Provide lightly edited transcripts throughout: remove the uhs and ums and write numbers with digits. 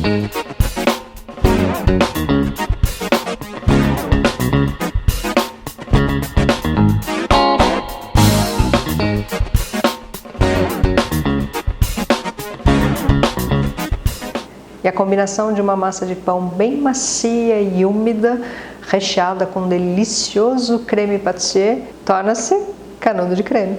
E a combinação de uma massa de pão bem macia e úmida, recheada com um delicioso creme pâtissier, torna-se canudo de creme.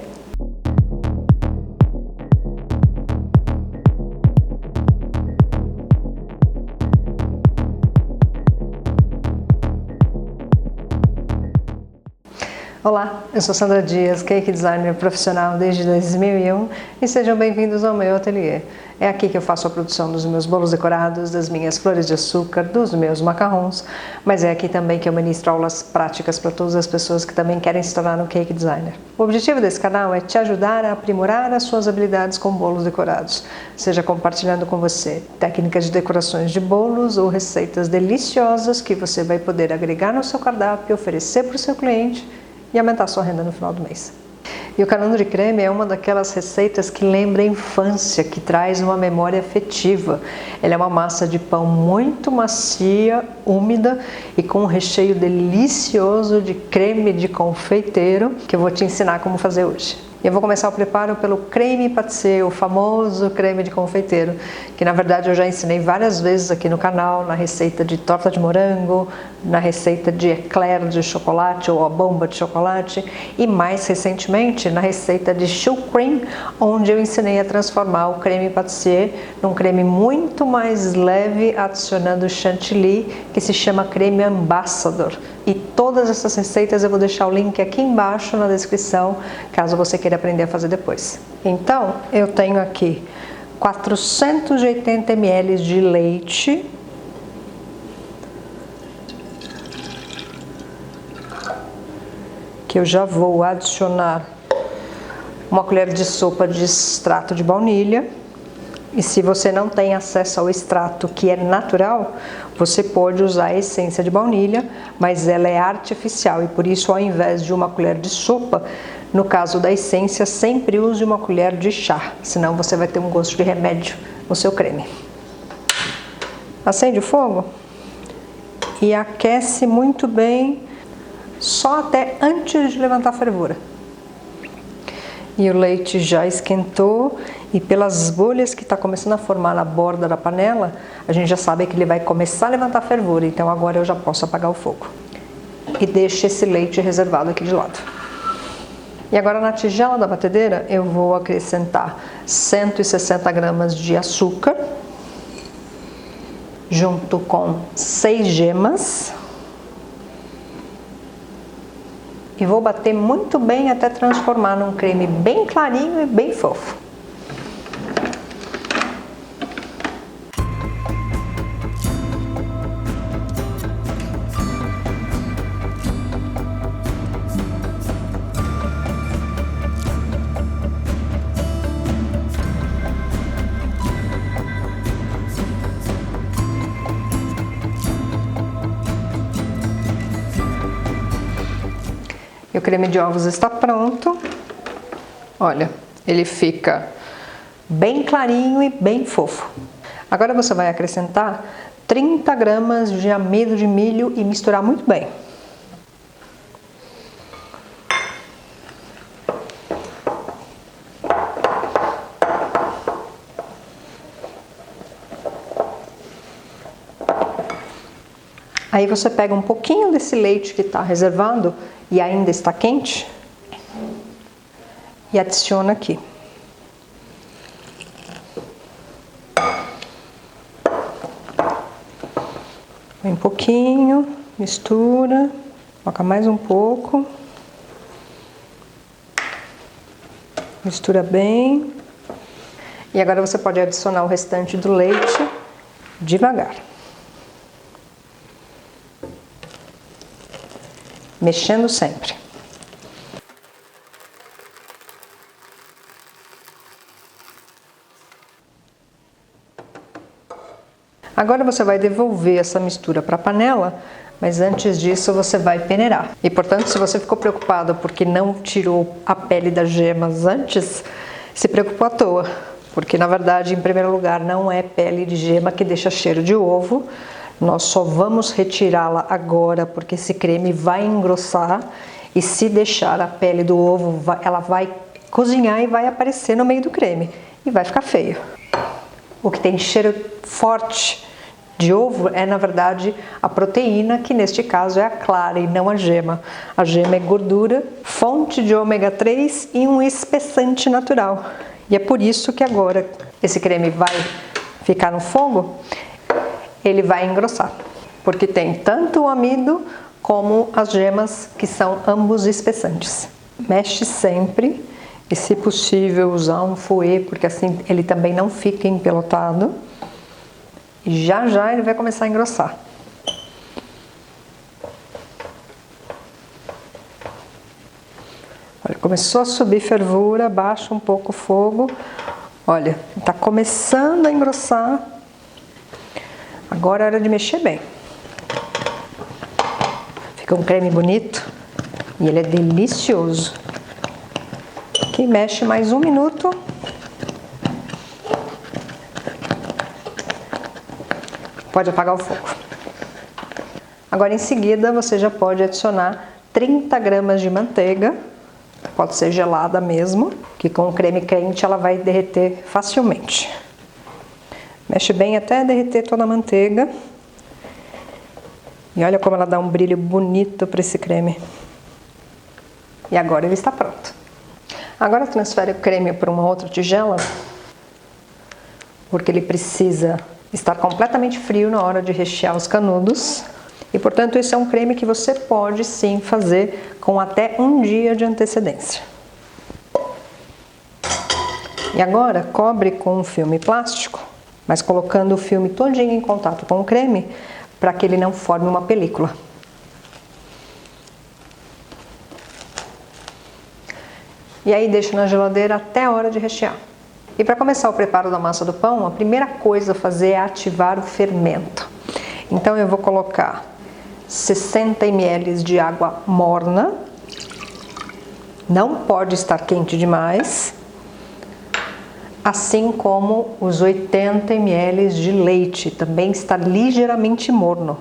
Olá, eu sou Sandra Dias, cake designer profissional desde 2001 e sejam bem-vindos ao meu ateliê. É aqui que eu faço a produção dos meus bolos decorados, das minhas flores de açúcar, dos meus macarrons, mas é aqui também que eu ministro aulas práticas para todas as pessoas que também querem se tornar um cake designer. O objetivo desse canal é te ajudar a aprimorar as suas habilidades com bolos decorados, seja compartilhando com você técnicas de decorações de bolos ou receitas deliciosas que você vai poder agregar no seu cardápio e oferecer para o seu cliente e aumentar sua renda no final do mês. E o canudo de creme é uma daquelas receitas que lembra a infância, que traz uma memória afetiva. Ela é uma massa de pão muito macia, úmida e com um recheio delicioso de creme de confeiteiro, que eu vou te ensinar como fazer hoje. Eu vou começar o preparo pelo creme pâtissier, o famoso creme de confeiteiro, que na verdade eu já ensinei várias vezes aqui no canal, na receita de torta de morango, na receita de eclair de chocolate ou a bomba de chocolate e mais recentemente na receita de choux cream, onde eu ensinei a transformar o creme pâtissier num creme muito mais leve, adicionando chantilly, que se chama creme ambassador. E todas essas receitas eu vou deixar o link aqui embaixo na descrição, caso você queira aprender a fazer depois. Então, eu tenho aqui 480 ml de leite, que eu já vou adicionar uma colher de sopa de extrato de baunilha. E se você não tem acesso ao extrato que é natural, você pode usar a essência de baunilha, mas ela é artificial e por isso, ao invés de uma colher de sopa, no caso da essência, sempre use uma colher de chá, senão você vai ter um gosto de remédio no seu creme. Acende o fogo e aquece muito bem, só até antes de levantar a fervura. E o leite já esquentou e pelas bolhas que está começando a formar na borda da panela, a gente já sabe que ele vai começar a levantar a fervura, então agora eu já posso apagar o fogo. E deixo esse leite reservado aqui de lado. E agora na tigela da batedeira eu vou acrescentar 160 gramas de açúcar, junto com 6 gemas. E vou bater muito bem até transformar num creme bem clarinho e bem fofo. E o creme de ovos está pronto. Olha, ele fica bem clarinho e bem fofo. Agora você vai acrescentar 30 gramas de amido de milho e misturar muito bem. Aí você pega um pouquinho desse leite que está reservado e ainda está quente e adiciona aqui. Põe um pouquinho, mistura, coloca mais um pouco, mistura bem. E agora você pode adicionar o restante do leite devagar. Mexendo sempre. Agora você vai devolver essa mistura para a panela, mas antes disso você vai peneirar. E portanto, se você ficou preocupado porque não tirou a pele das gemas antes, se preocupou à toa, porque na verdade, em primeiro lugar, não é pele de gema que deixa cheiro de ovo. Nós só vamos retirá-la agora porque esse creme vai engrossar e se deixar a pele do ovo, ela vai cozinhar e vai aparecer no meio do creme e vai ficar feio. O que tem cheiro forte de ovo é, na verdade, a proteína, que neste caso é a clara e não a gema. A gema é gordura, fonte de ômega 3 e um espessante natural. E é por isso que agora esse creme vai ficar no fogo, ele vai engrossar, porque tem tanto o amido como as gemas, que são ambos espessantes. Mexe sempre e, se possível, usar um fouet, porque assim ele também não fica empelotado. E já já ele vai começar a engrossar. Olha, começou a subir fervura, baixa um pouco o fogo. Olha, está começando a engrossar. Agora é hora de mexer bem. Fica um creme bonito e ele é delicioso. Aqui mexe mais 1 minuto. Pode apagar o fogo. Agora, em seguida, você já pode adicionar 30 gramas de manteiga. Pode ser gelada mesmo, que com o creme quente ela vai derreter facilmente. Mexe bem até derreter toda a manteiga. E olha como ela dá um brilho bonito para esse creme. E agora ele está pronto. Agora transfere o creme para uma outra tigela, porque ele precisa estar completamente frio na hora de rechear os canudos. E, portanto, esse é um creme que você pode sim fazer com até 1 dia de antecedência. E agora cobre com um filme plástico, mas colocando o filme todinho em contato com o creme, para que ele não forme uma película. E aí deixa na geladeira até a hora de rechear. E para começar o preparo da massa do pão, a primeira coisa a fazer é ativar o fermento. Então eu vou colocar 60 ml de água morna. Não pode estar quente demais. Assim como os 80 ml de leite, também está ligeiramente morno.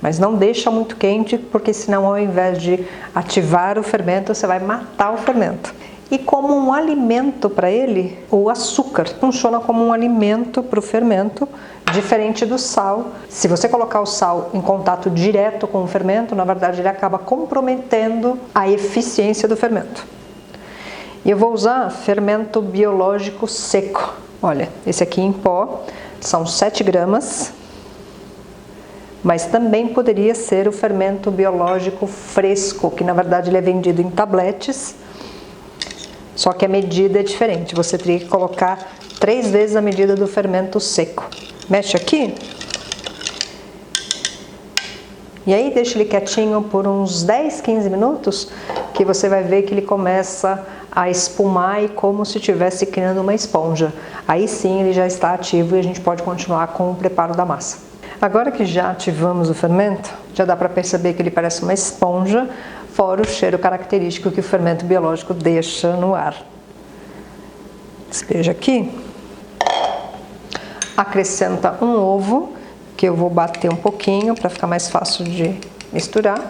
Mas não deixa muito quente, porque senão ao invés de ativar o fermento, você vai matar o fermento. E como um alimento para ele, o açúcar funciona como um alimento para o fermento, diferente do sal. Se você colocar o sal em contato direto com o fermento, na verdade ele acaba comprometendo a eficiência do fermento. E eu vou usar fermento biológico seco. Olha, esse aqui em pó são 7 gramas. Mas também poderia ser o fermento biológico fresco, que na verdade ele é vendido em tabletes, só que a medida é diferente. Você teria que colocar 3 vezes a medida do fermento seco. Mexe aqui. E aí deixa ele quietinho por uns 10, 15 minutos, que você vai ver que ele começa a espumar e como se estivesse criando uma esponja. Aí sim ele já está ativo e a gente pode continuar com o preparo da massa. Agora que já ativamos o fermento, já dá para perceber que ele parece uma esponja, fora o cheiro característico que o fermento biológico deixa no ar. Despeja aqui. Acrescenta um ovo, que eu vou bater um pouquinho para ficar mais fácil de misturar.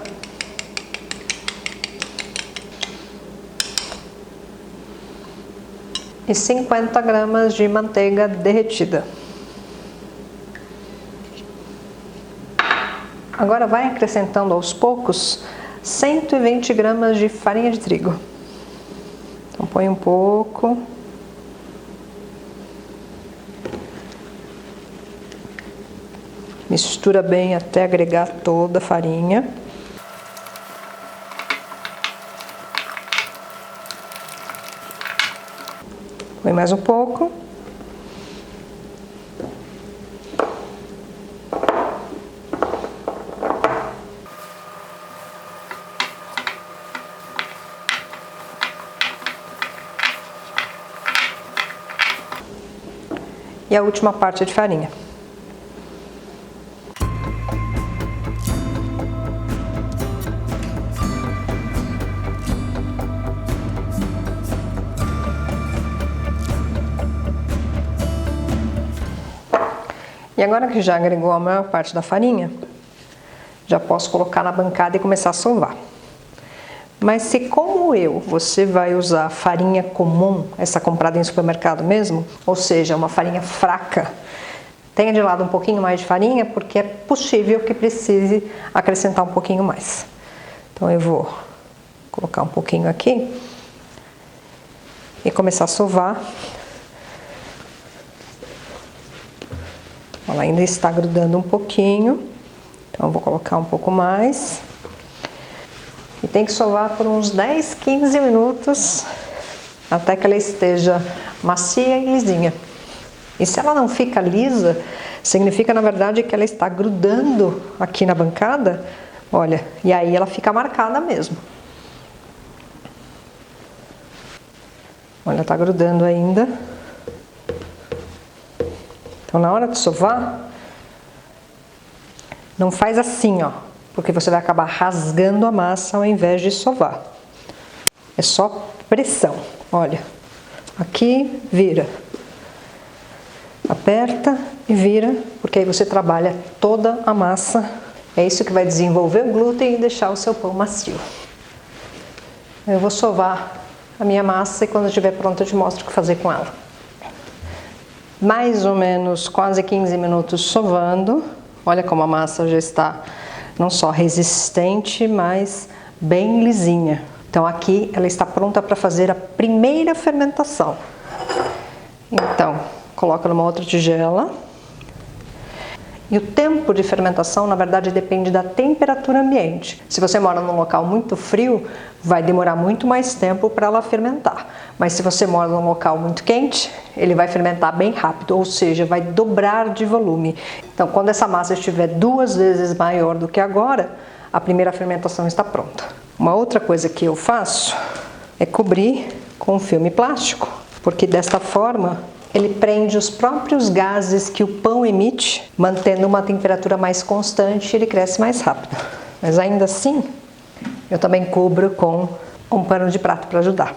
E 50 gramas de manteiga derretida. Agora vai acrescentando aos poucos 120 gramas de farinha de trigo. Então põe um pouco. Mistura bem até agregar toda a farinha. Põe mais um pouco. E a última parte de farinha. E agora que já agregou a maior parte da farinha, já posso colocar na bancada e começar a sovar. Mas se como você vai usar farinha comum, essa comprada em supermercado mesmo, ou seja, uma farinha fraca, tenha de lado um pouquinho mais de farinha, porque é possível que precise acrescentar um pouquinho mais. Então eu vou colocar um pouquinho aqui e começar a sovar. Ela ainda está grudando um pouquinho, então eu vou colocar um pouco mais. E tem que sovar por uns 10, 15 minutos, até que ela esteja macia e lisinha. E se ela não fica lisa, significa na verdade que ela está grudando aqui na bancada, olha, e aí ela fica marcada mesmo. Olha, tá grudando ainda. Então na hora de sovar, não faz assim, ó, porque você vai acabar rasgando a massa ao invés de sovar. É só pressão, olha, aqui vira. Aperta e vira, porque aí você trabalha toda a massa. É isso que vai desenvolver o glúten e deixar o seu pão macio. Eu vou sovar a minha massa e quando estiver pronta eu te mostro o que fazer com ela. Mais ou menos quase 15 minutos sovando. Olha como a massa já está não só resistente, mas bem lisinha. Então aqui ela está pronta para fazer a primeira fermentação. Então, coloca numa outra tigela. E o tempo de fermentação, na verdade, depende da temperatura ambiente. Se você mora num local muito frio, vai demorar muito mais tempo para ela fermentar. Mas se você mora num local muito quente, ele vai fermentar bem rápido, ou seja, vai dobrar de volume. Então, quando essa massa estiver 2 vezes maior do que agora, a primeira fermentação está pronta. Uma outra coisa que eu faço é cobrir com filme plástico, porque desta forma ele prende os próprios gases que o pão emite, mantendo uma temperatura mais constante e ele cresce mais rápido. Mas ainda assim, eu também cubro com um pano de prato para ajudar.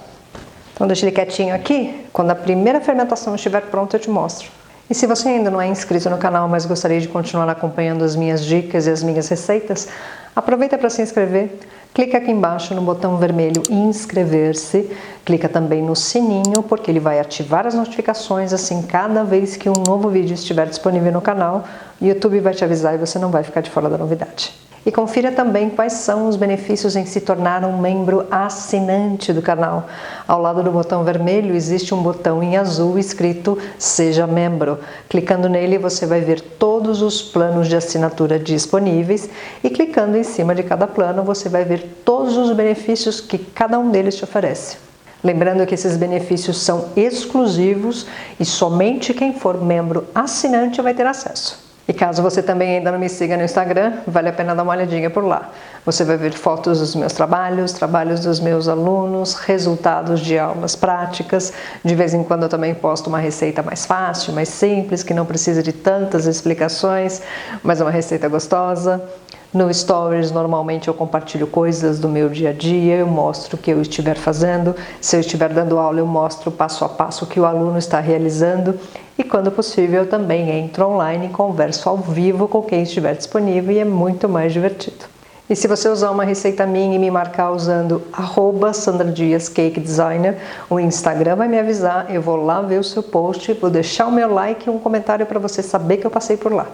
Então deixa ele quietinho aqui, quando a primeira fermentação estiver pronta eu te mostro. E se você ainda não é inscrito no canal, mas gostaria de continuar acompanhando as minhas dicas e as minhas receitas, aproveita para se inscrever. Clica aqui embaixo no botão vermelho inscrever-se, clica também no sininho, porque ele vai ativar as notificações, assim cada vez que um novo vídeo estiver disponível no canal, o YouTube vai te avisar e você não vai ficar de fora da novidade. E confira também quais são os benefícios em se tornar um membro assinante do canal. Ao lado do botão vermelho existe um botão em azul escrito Seja Membro. Clicando nele você vai ver todos os planos de assinatura disponíveis e clicando em cima de cada plano você vai ver todos os benefícios que cada um deles te oferece. Lembrando que esses benefícios são exclusivos e somente quem for membro assinante vai ter acesso. E caso você também ainda não me siga no Instagram, vale a pena dar uma olhadinha por lá. Você vai ver fotos dos meus trabalhos, trabalhos dos meus alunos, resultados de aulas práticas. De vez em quando eu também posto uma receita mais fácil, mais simples, que não precisa de tantas explicações, mas é uma receita gostosa. No Stories, normalmente eu compartilho coisas do meu dia a dia, eu mostro o que eu estiver fazendo. Se eu estiver dando aula, eu mostro passo a passo o que o aluno está realizando. E quando possível, eu também entro online e converso ao vivo com quem estiver disponível e é muito mais divertido. E se você usar uma receita minha e me marcar usando @SandraDiasCakeDesigner, o Instagram vai me avisar, eu vou lá ver o seu post, vou deixar o meu like e um comentário para você saber que eu passei por lá.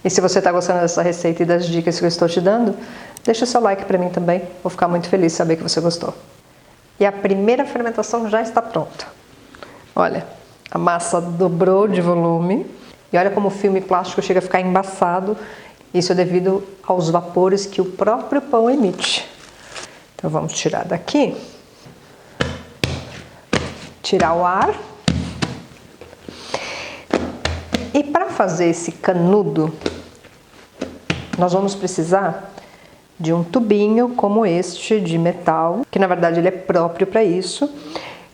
E se você está gostando dessa receita e das dicas que eu estou te dando, deixa o seu like para mim também, vou ficar muito feliz de saber que você gostou. E a primeira fermentação já está pronta. Olha, a massa dobrou de volume e olha como o filme plástico chega a ficar embaçado. Isso é devido aos vapores que o próprio pão emite. Então vamos tirar daqui, tirar o ar. E para fazer esse canudo, nós vamos precisar de um tubinho como este de metal, que na verdade ele é próprio para isso.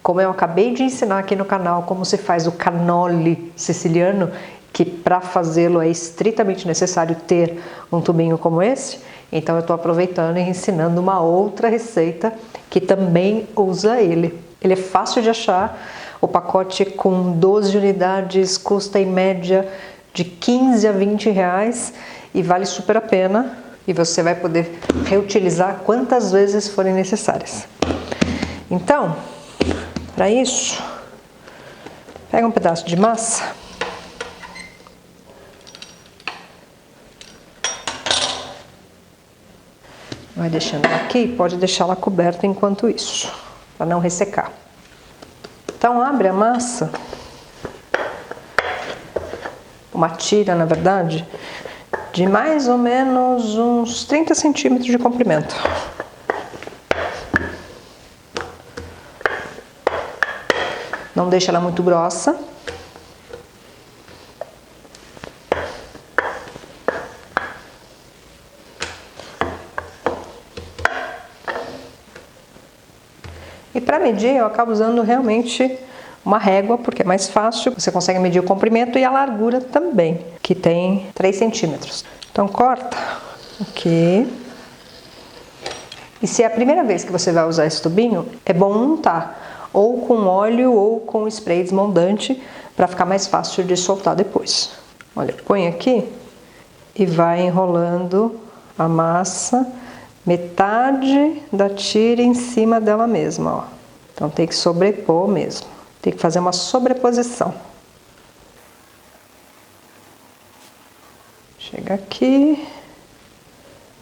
Como eu acabei de ensinar aqui no canal como se faz o cannoli siciliano, que para fazê-lo é estritamente necessário ter um tubinho como esse, então eu estou aproveitando e ensinando uma outra receita que também usa ele. Ele é fácil de achar, o pacote com 12 unidades custa em média de 15 a 20 reais e vale super a pena. E você vai poder reutilizar quantas vezes forem necessárias. Então, para isso, pega um pedaço de massa. Vai deixando ela aqui, pode deixar ela coberta enquanto isso, para não ressecar. Então abre a massa, uma tira na verdade, de mais ou menos uns 30 centímetros de comprimento. Não deixa ela muito grossa. E para medir eu acabo usando realmente uma régua, porque é mais fácil, você consegue medir o comprimento e a largura também, que tem 3 centímetros. Então corta aqui. E se é a primeira vez que você vai usar esse tubinho, é bom untar, ou com óleo ou com spray desmoldante, para ficar mais fácil de soltar depois. Olha, põe aqui e vai enrolando a massa, metade da tira em cima dela mesma, ó. Então tem que sobrepor mesmo, tem que fazer uma sobreposição. Chega aqui,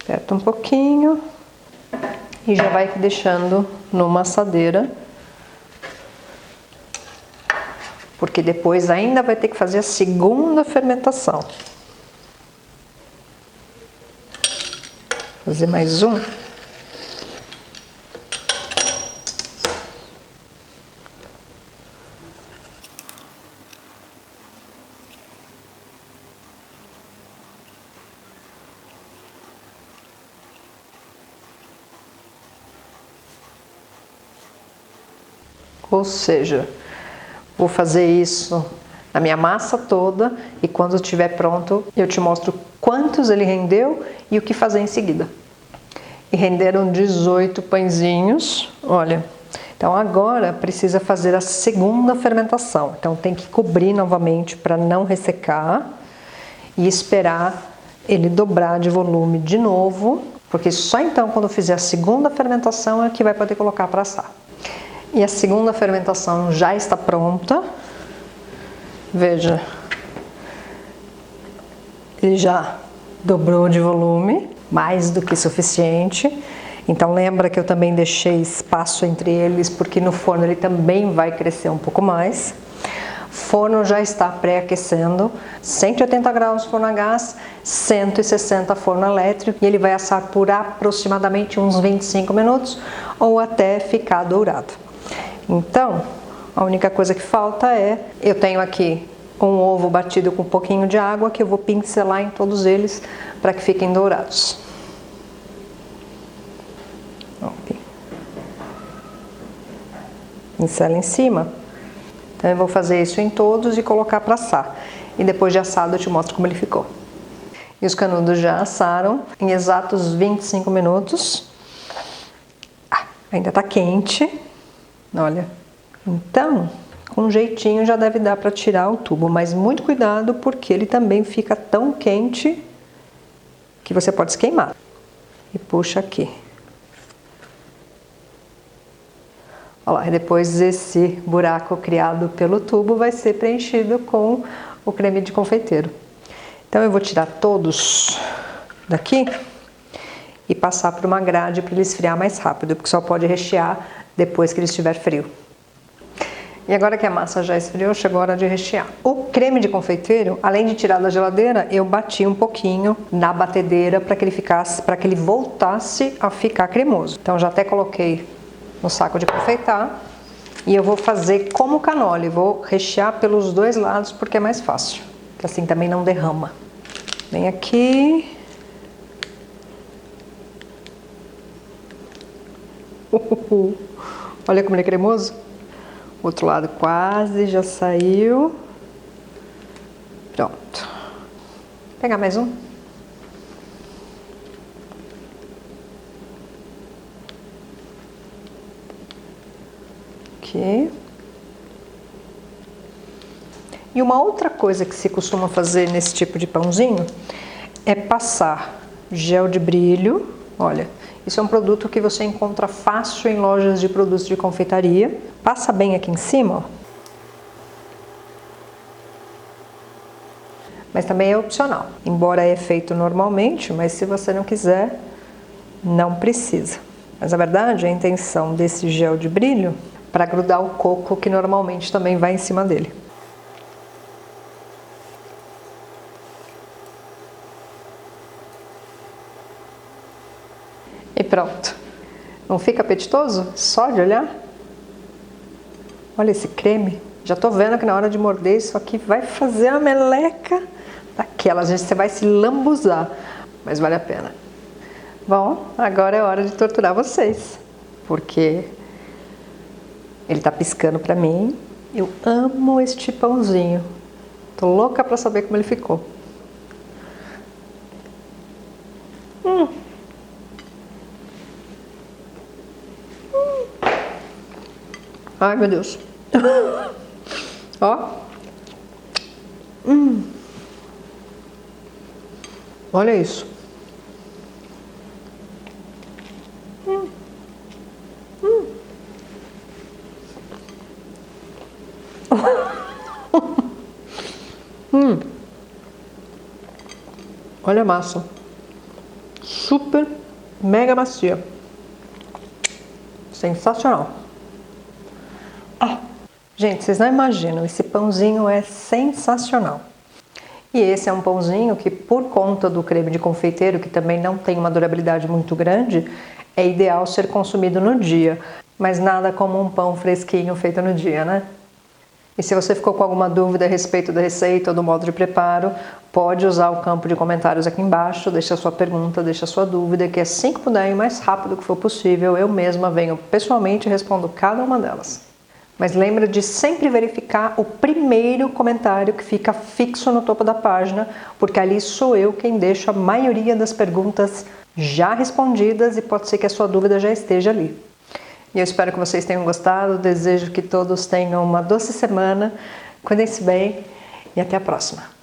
aperta um pouquinho e já vai deixando numa assadeira, porque depois ainda vai ter que fazer a segunda fermentação. Fazer mais um. Ou seja, vou fazer isso na minha massa toda e quando estiver pronto eu te mostro quantos ele rendeu e o que fazer em seguida. E renderam 18 pãezinhos, olha. Então agora precisa fazer a segunda fermentação. Então tem que cobrir novamente para não ressecar e esperar ele dobrar de volume de novo, porque só então quando fizer a segunda fermentação é que vai poder colocar para assar. E a segunda fermentação já está pronta. Veja, ele já dobrou de volume, mais do que suficiente. Então lembra que eu também deixei espaço entre eles, porque no forno ele também vai crescer um pouco mais. O forno já está pré-aquecendo, 180 graus forno a gás, 160 forno elétrico, e ele vai assar por aproximadamente uns 25 minutos ou até ficar dourado. Então, a única coisa que falta é, eu tenho aqui um ovo batido com um pouquinho de água que eu vou pincelar em todos eles para que fiquem dourados. Pincela em cima. Então eu vou fazer isso em todos e colocar para assar. E depois de assado eu te mostro como ele ficou. E os canudos já assaram em exatos 25 minutos. Ainda está quente. Olha, então, com um jeitinho já deve dar para tirar o tubo, mas muito cuidado porque ele também fica tão quente que você pode se queimar. E puxa aqui. Olha lá, e depois esse buraco criado pelo tubo vai ser preenchido com o creme de confeiteiro. Então eu vou tirar todos daqui e passar por uma grade para ele esfriar mais rápido, porque só pode rechear depois que ele estiver frio. E agora que a massa já esfriou, chegou a hora de rechear. O creme de confeiteiro, além de tirar da geladeira, eu bati um pouquinho na batedeira para que ele voltasse a ficar cremoso. Então já até coloquei no saco de confeitar e eu vou fazer como canole, vou rechear pelos dois lados porque é mais fácil, que assim também não derrama. Vem aqui. Olha como ele é cremoso. O outro lado quase já saiu. Pronto. Vou pegar mais um. Aqui. E uma outra coisa que se costuma fazer nesse tipo de pãozinho é passar gel de brilho. Olha, isso é um produto que você encontra fácil em lojas de produtos de confeitaria. Passa bem aqui em cima, ó. Mas também é opcional, embora é feito normalmente, mas se você não quiser, não precisa. Mas na verdade a intenção desse gel de brilho para grudar o coco que normalmente também vai em cima dele. E pronto. Não fica apetitoso? Só de olhar? Olha esse creme. Já tô vendo que na hora de morder isso aqui vai fazer a meleca daquelas. Gente, você vai se lambuzar, mas vale a pena. Bom, agora é hora de torturar vocês, porque ele tá piscando pra mim. Eu amo este pãozinho. Tô louca pra saber como ele ficou. Ai, meu Deus. Ó. Olha isso. Olha a massa. Super, mega macia. Sensacional. Gente, vocês não imaginam, esse pãozinho é sensacional. E esse é um pãozinho que, por conta do creme de confeiteiro, que também não tem uma durabilidade muito grande, é ideal ser consumido no dia. Mas nada como um pão fresquinho feito no dia, né? E se você ficou com alguma dúvida a respeito da receita ou do modo de preparo, pode usar o campo de comentários aqui embaixo, deixa a sua pergunta, deixa a sua dúvida, que assim que puder e o mais rápido que for possível, eu mesma venho pessoalmente e respondo cada uma delas. Mas lembra de sempre verificar o primeiro comentário que fica fixo no topo da página, porque ali sou eu quem deixa a maioria das perguntas já respondidas e pode ser que a sua dúvida já esteja ali. E eu espero que vocês tenham gostado, desejo que todos tenham uma doce semana, cuidem-se bem e até a próxima.